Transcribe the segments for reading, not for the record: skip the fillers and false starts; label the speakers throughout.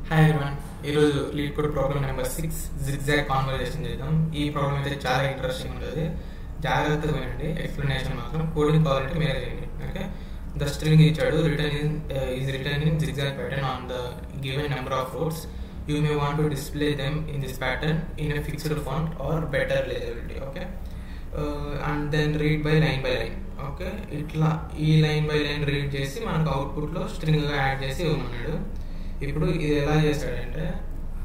Speaker 1: Hi everyone, ఈరోజు lead code problem number 6 zigzag conversation చేద్దాం. ఈ ప్రాబ్లం అయితే చాలా ఇంట్రెస్టింగ్ ఉంటుంది. జాగ్రత్తగా వినండి, ఎక్స్ప్లెనేషన్ మాత్రం. కోడింగ్ కావాలంటే మీరే చేయండి. ఓకే, ద స్ట్రింగ్ ఇచ్చాడు, return in zigzag pattern on the given number of rows. You may want to display them in this pattern in a fixed font for better legibility. Okay, and then read by line. Okay, ఇట్లా ఈ line by line read చేసి మనకు అవుట్పుట్లో స్ట్రింగ్గా add చేసి ఇవ్వమన్నాడు. ఇప్పుడు ఇది ఎలా చేస్తాడంటే,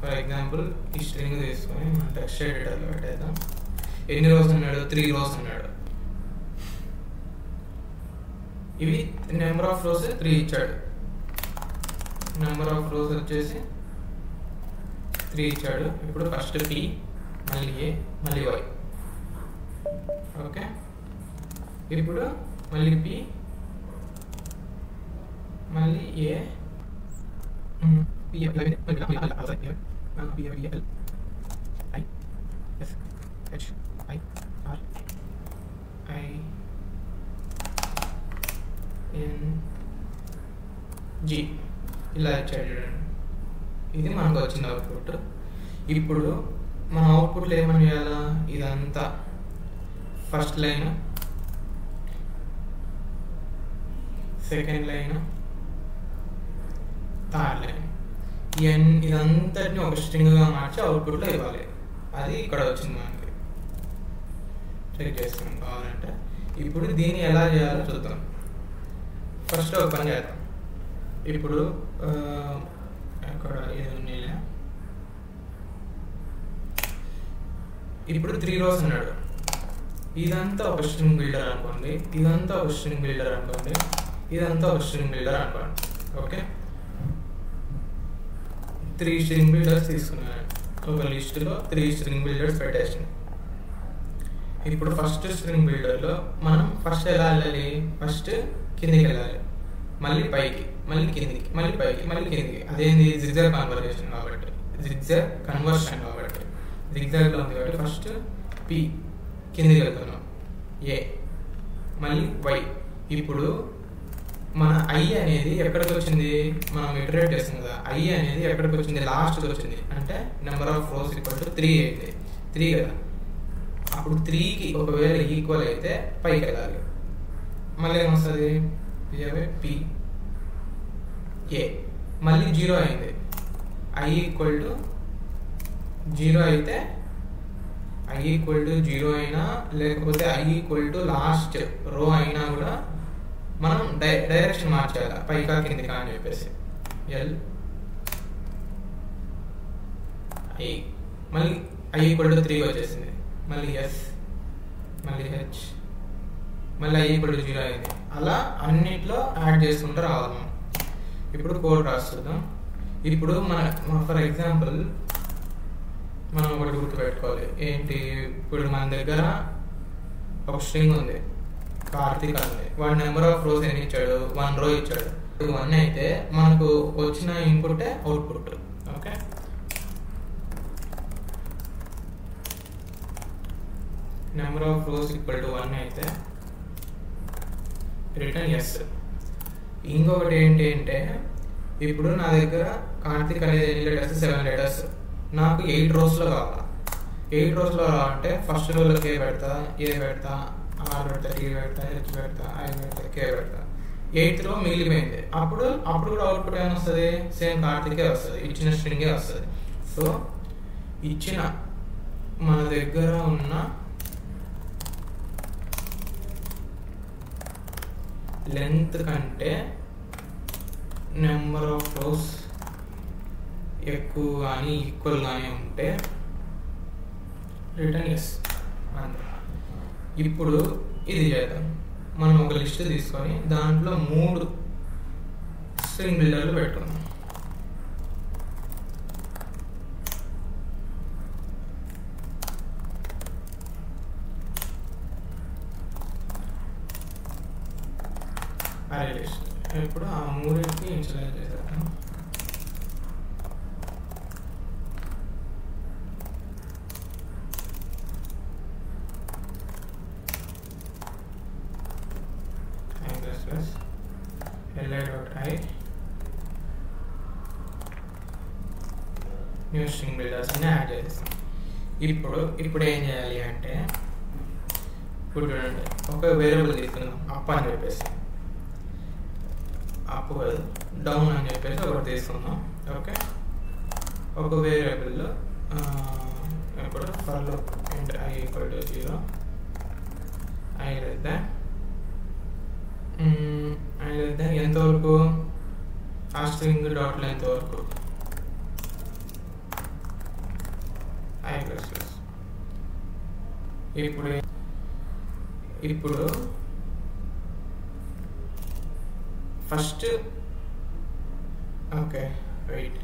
Speaker 1: ఫర్ ఎగ్జాంపుల్ ఈ స్ట్రింగ్ తీసుకొని మన టెక్స్ట్ ఎడిటర్లో పెట్టేద్దాం. ఎన్ని రోస్ అన్నాడు? 3 రోస్ అన్నాడు. ఇవి నెంబర్ ఆఫ్ రోస్ 3 ఇచ్చాడు. నెంబర్ ఆఫ్ రోస్ వచ్చేసి 3 ఇచ్చాడు. ఇప్పుడు ఫస్ట్ పి, మళ్ళీ ఏ, మళ్ళీ వై. ఓకే, ఇప్పుడు మళ్ళీ పి, మళ్ళీ ఏ, జీ ఇలా ఇచ్చాడు. ఇది మనకు వచ్చింది అవుట్పుట్. ఇప్పుడు మన అవుట్పుట్లో ఏమని చేయాలా? ఇదంతా first line, second line, third line, ఇదంతటిని ఒక స్ట్రింగ్గా మార్చి అవుట్పుట్లో ఇవ్వాలి. అది ఇక్కడ వచ్చింది మనకి. చెక్ చేస్తున్నాం కావాలంటే. ఇప్పుడు దీన్ని ఎలా చేయాలో చూద్దాం. ఫస్ట్ ఒక పని చేద్దాం. ఇప్పుడు ఎక్కడ ఇది ఉన్నాయిలే. ఇప్పుడు 3 రోస్ అన్నాడు. ఇదంతా ఒక స్ట్రింగ్ బిల్డర్ అనుకోండి, ఇదంతా ఒక స్ట్రింగ్ బిల్డర్ అనుకోండి, ఇదంతా ఒక స్ట్రింగ్ బిల్డర్ అనుకోండి. ఓకే, 3 స్ట్రింగ్ బిల్డర్స్ తీసుకున్నాను. ఒక లిస్టులో 3 స్ట్రింగ్ బిల్డర్స్ పెట్టేసాను. ఇప్పుడు ఫస్ట్ స్ట్రింగ్ బిల్డర్లో మనం ఫస్ట్ ఎలా వెళ్ళాలి? ఫస్ట్ కిందికి వెళ్ళాలి, మళ్ళీ పైకి, మళ్ళీ కిందికి, మళ్ళీ పైకి, మళ్ళీ కిందికి. అదేంది? జిగ్జాగ్ కన్వర్షన్ కాబట్టి, జిగ్జాగ్లో ఉంది కాబట్టి ఫస్ట్ పి కిందికి వెళ్తున్నాం, ఏ, మళ్ళీ వై. ఇప్పుడు మన ఐ అనేది ఎక్కడికి వచ్చింది? మనం ఇటరేట్ చేస్తాం కదా, ఐ అనేది ఎక్కడికి వచ్చింది? లాస్ట్కి వచ్చింది. అంటే number of rose equal to 3 అయితే 3 కదా. అప్పుడు 3కి ఒకవేళ ఈక్వల్ అయితే పైకి వెళ్ళాలి. మళ్ళీ ఏమొస్తుంది? పి ఏ, మళ్ళీ 0 అయింది. ఐ ఈక్వల్ టు 0 అయితే, ఐ ఈక్వల్ టు 0 అయినా లేకపోతే ఐ ఈక్వల్ టు లాస్ట్ రో అయినా కూడా మనం డైరెక్షన్ మార్చాలి, పైకా కిందికా అని చెప్పేసి. ఎల్ ఐ, మళ్ళీ ఐ ఈక్వల్ టు 3 వచ్చేసింది. మళ్ళీ ఎస్, మళ్ళీ హెచ్, మళ్ళీ ఐ ఈక్వల్ టు 0 అయింది. అలా అన్నిట్లో యాడ్ చేసుకుంటూ రావాలి మనం. ఇప్పుడు కోడ్ రాస్తున్నాం. ఇప్పుడు ఫర్ ఎగ్జాంపుల్ మనం ఒకటి గుర్తుపెట్టుకోవాలి. ఏంటి? ఇప్పుడు మన దగ్గర ఒక స్ట్రింగ్ ఉంది, కార్తీక్ ఉంది. వాడు నెంబర్ ఆఫ్ రోస్ ఎన్ని ఇచ్చాడు? 1 రో ఇచ్చాడు. 1 అయితే మనకు వచ్చిన input output. Okay, number of rose equal to 1 అయితే రిటర్న్ ఎస్. ఇంకొకటి ఏంటి అంటే, ఇప్పుడు నా దగ్గర కార్తీక్ అనేది ఎన్ని లెటర్స్? 7 లెటర్స్. నాకు 8 రోస్లో కావాలి. 8 రోస్లో కావాలంటే ఫస్ట్ రోలో కే పెడతా, ఏ పెడతా, ఆర్ పెడతా, టీ పెడతా, హెచ్ పెడతా, ఐ పెడతా, కే పెడతా. 8th రో మిగిలిపోయింది. అప్పుడు కూడా అవుట్పుట్ ఏమైనా వస్తుంది? సేమ్ కార్తీకే వస్తుంది, ఇచ్చిన స్ట్రింగే వస్తుంది. సో ఇచ్చిన మన దగ్గర ఉన్న లెంత్ కంటే నెంబర్ ఆఫ్ రోస్ ఎక్కువ కానీ ఈక్వల్ కానీ ఉంటే రిటర్న్ ఎస్. ఇప్పుడు ఇది చేద్దాం. మనం ఒక లిస్ట్ తీసుకొని దాంట్లో 3 స్ట్రింగ్ బిల్డర్లు పెట్టుకుందాం. అరే లిస్ట్. ఇప్పుడు ఆ 3కి ఇన్స్టాల్ చేసేద్దాం. li.i న్యూ స్ట్రింగ్ బిల్డర్స్ అని యాడ్ చేస్తాం. ఇప్పుడు ఏం చేయాలి అంటే ఇప్పుడు చూడండి, ఒక వేరియబుల్ తీసుకుందాం అప్ అని చెప్పేసి, అప్ డౌన్ అని చెప్పేసి ఒకటి తీసుకుందాం. ఓకే, ఒక వేరియబుల్లో ఇప్పుడు ఫర్ లూప్ ఇంట్ i equal to 0 i less than ఎంతవరకు ఆ స్ట్రింగ్ డాట్ లెంత్ వరకు i ప్లస్ ప్లస్. ఇప్పుడు ఫస్ట్ ఓకే రైట్,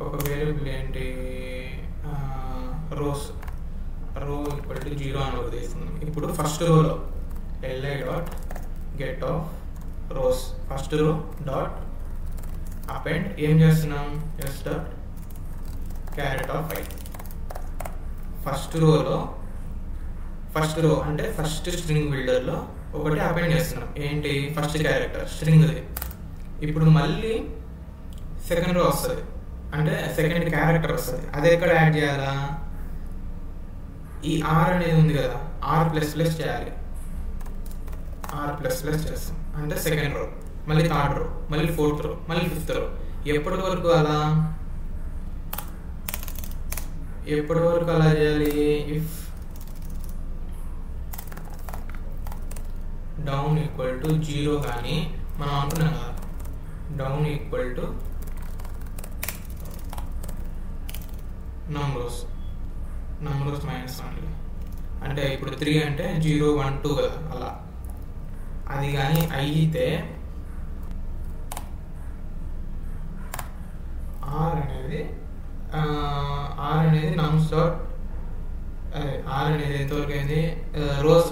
Speaker 1: ఒక వేరియబుల్ ఏంటి రో ఈక్వల్ టు 0 అని ఒకటి తీసుకుందాం. ఇప్పుడు ఫస్ట్ రోలో li dot get of rose, first row dot append ఏం చేస్తున్నాం, s dot carrot of i. First row అంటే ఫస్ట్ స్ట్రింగ్ బిల్డర్లో ఒకటి అపెండ్ చేస్తున్నాం, ఏంటి ఫస్ట్ క్యారెక్టర్ స్ట్రింగ్ది. ఇప్పుడు మళ్ళీ సెకండ్ రో వస్తుంది, అంటే సెకండ్ క్యారెక్టర్ వస్తుంది. అది ఎక్కడ యాడ్ చేయాలా, ఈ r అనేది ఉంది కదా, r ప్లస్ ప్లస్ చేయాలి. r ప్లస్ ప్లస్ చేస్తాం అంటే సెకండ్ రో, మళ్ళీ థర్డ్ రో, మళ్ళీ ఫోర్త్ రో, మళ్ళీ ఫిఫ్త్ రో. ఎప్పటి వరకు అలా చేయాలి, ఇఫ్ డౌన్ ఈక్వల్ టు 0 కానీ మనం అనుకున్నాం కదా, డౌన్ ఈక్వల్ టు నమ్ రోస్ మైనస్ 1, అంటే ఇప్పుడు 3 అంటే 0 1 2 కదా, అలా. అది కానీ అయితే r అనేది నమ్స్ డాట్ r అనేది ఎంతవరకు అయింది, rows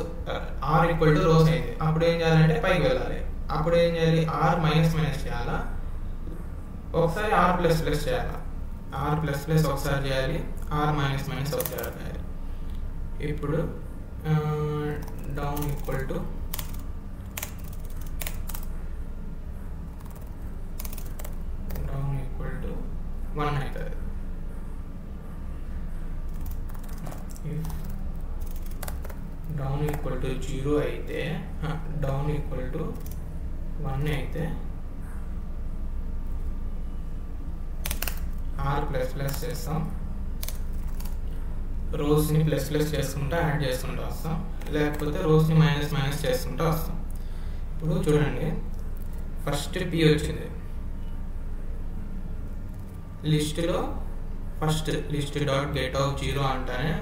Speaker 1: r equal to rows అయింది. అప్పుడు ఏం చేయాలంటే పైకి వెళ్ళాలి. అప్పుడు ఏం చేయాలి, r మైనస్ చేయాలా, ఒకసారి r ప్లస్ ప్లస్ చేయాలా, r ప్లస్ ప్లస్ ఒకసారి చేయాలి, r మైనస్ ఒకసారి చేయాలి. ఇప్పుడు డౌన్ ఈక్వల్ టు వన్ అవుతుంది. డౌన్ ఈక్వల్ టు 0 అయితే, డౌన్ ఈక్వల్ టు 1 అయితే r ప్లస్ ప్లస్ చేస్తాం, రోస్ని ప్లస్ ప్లస్ చేసుకుంటూ యాడ్ చేసుకుంటూ వస్తాం, లేకపోతే రోస్ని మైనస్ చేసుకుంటూ వస్తాం. ఇప్పుడు చూడండి, ఫస్ట్ p వచ్చింది లిస్ట్లో, first list dot get of 0 అంటానే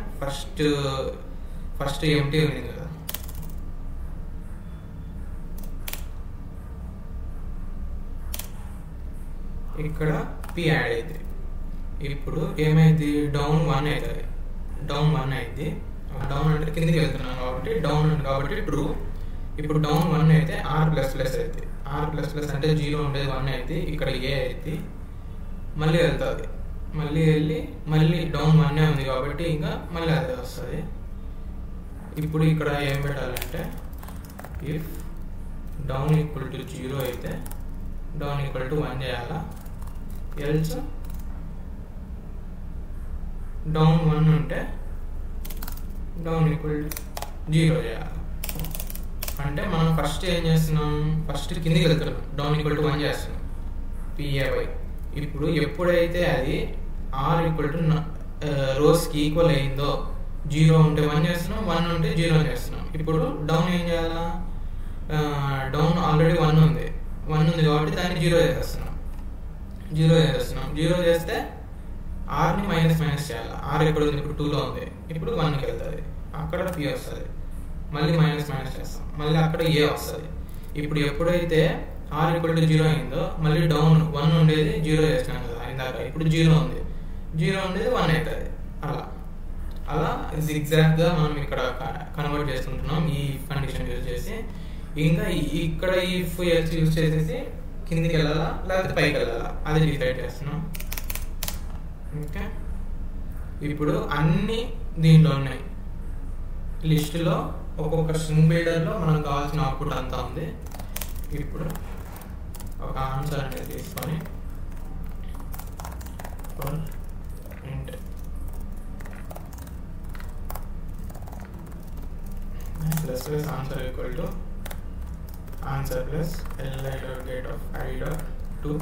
Speaker 1: ఫస్ట్ ఎంటీ ఉంది కదా, ఇక్కడ p యాడ్ అయింది. ఇప్పుడు ఏమైంది, డౌన్ 1 అవుతుంది, డౌన్ అంటే కిందికి వెళ్తున్నాను కాబట్టి డౌన్ కాబట్టి ట్రూ. ఇప్పుడు డౌన్ 1 అయితే r ప్లస్ ప్లస్ అవుతుంది, r ప్లస్ ప్లస్ అంటే 0 ఉండేది 1 అయితే ఇక్కడ a అయితే మళ్ళీ వెళ్తుంది, మళ్ళీ వెళ్ళి మళ్ళీ డౌన్ 1 ఉంది కాబట్టి ఇంకా మళ్ళీ అదే వస్తుంది. ఇప్పుడు ఇక్కడ ఏం పెట్టాలంటే, ఇఫ్ డౌన్ ఈక్వల్ టు 0 అయితే డౌన్ ఈక్వల్ టు 1 చేయాలా, ఎల్స్ డౌన్ 1 ఉంటే డౌన్ ఈక్వల్ టు 0 చేయాలి. అంటే మనం ఫస్ట్ ఏం చేస్తున్నాం, ఫస్ట్ కిందికి వెళ్తున్నాం, డౌన్ ఈక్వల్ టు 1 చేస్తున్నాం PAY. ఇప్పుడు ఎప్పుడైతే అది r ఈక్వల్ టు రోస్కి ఈక్వల్ అయిందో, 0 ఉంటే 1 చేస్తున్నాం, 1 ఉంటే 0 చేస్తున్నాం. ఇప్పుడు డౌన్ ఏం చేయాలా, డౌన్ ఆల్రెడీ 1 ఉంది కాబట్టి దాన్ని 0 చేసేస్తున్నాం. 0 చేస్తే rని మైనస్ చేయాలి. r ఎక్కడ ఉంది, ఇప్పుడు 2లో ఉంది, ఇప్పుడు 1కి వెళ్తుంది, అక్కడ p వస్తుంది, మళ్ళీ మైనస్ చేస్తాం, మళ్ళీ అక్కడ a వస్తుంది. ఇప్పుడు ఎప్పుడైతే r ఈక్వల్ టు 0 అయిందో, మళ్ళీ డౌన్ 1 ఉండేది 0 చేసినాం కదా ఇందాక, ఇప్పుడు 0 ఉంది, 0 ఉండేది 1 అవుతుంది. అలా ఎగ్జాక్ట్గా మనం ఇక్కడ కన్వర్ట్ చేసుకుంటున్నాం ఈ కండిషన్ యూజ్ చేసి. ఇంకా ఇక్కడ ఇఫ్ ఎల్స్ యూజ్ చేసేసి కిందికి వెళ్ళాలా లేకపోతే పైకి వెళ్ళాలా అది డిసైడ్ చేస్తున్నాం. ఓకే, ఇప్పుడు అన్ని దీంట్లో ఉన్నాయి లిస్టులో, ఒక్కొక్క స్ట్రింగ్ బిల్డర్లో మనకు కావాల్సిన అవుట్పుట్ అంతా ఉంది. ఇప్పుడు ఒక ఆన్సర్ అనేది తీసుకొని plus answer equal to answer plus li dot get of I dot to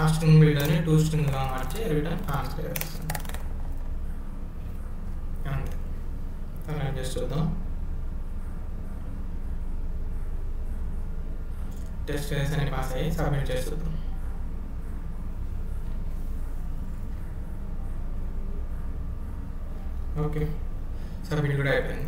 Speaker 1: ఆ స్ట్రింగ్ బిల్డర్ని 2 స్ట్రింగ్గా మార్చి రిటర్న్ ఆన్సర్ చేస్తుంది. అంతే. రన్ చేసి చూద్దాం. టెస్ట్ కేసెస్ అన్ని పాస్ అయ్యి సబ్మిట్ చేస్తున్నాం. ఓకే, సబ్మిట్ కూడా అయిపోయింది.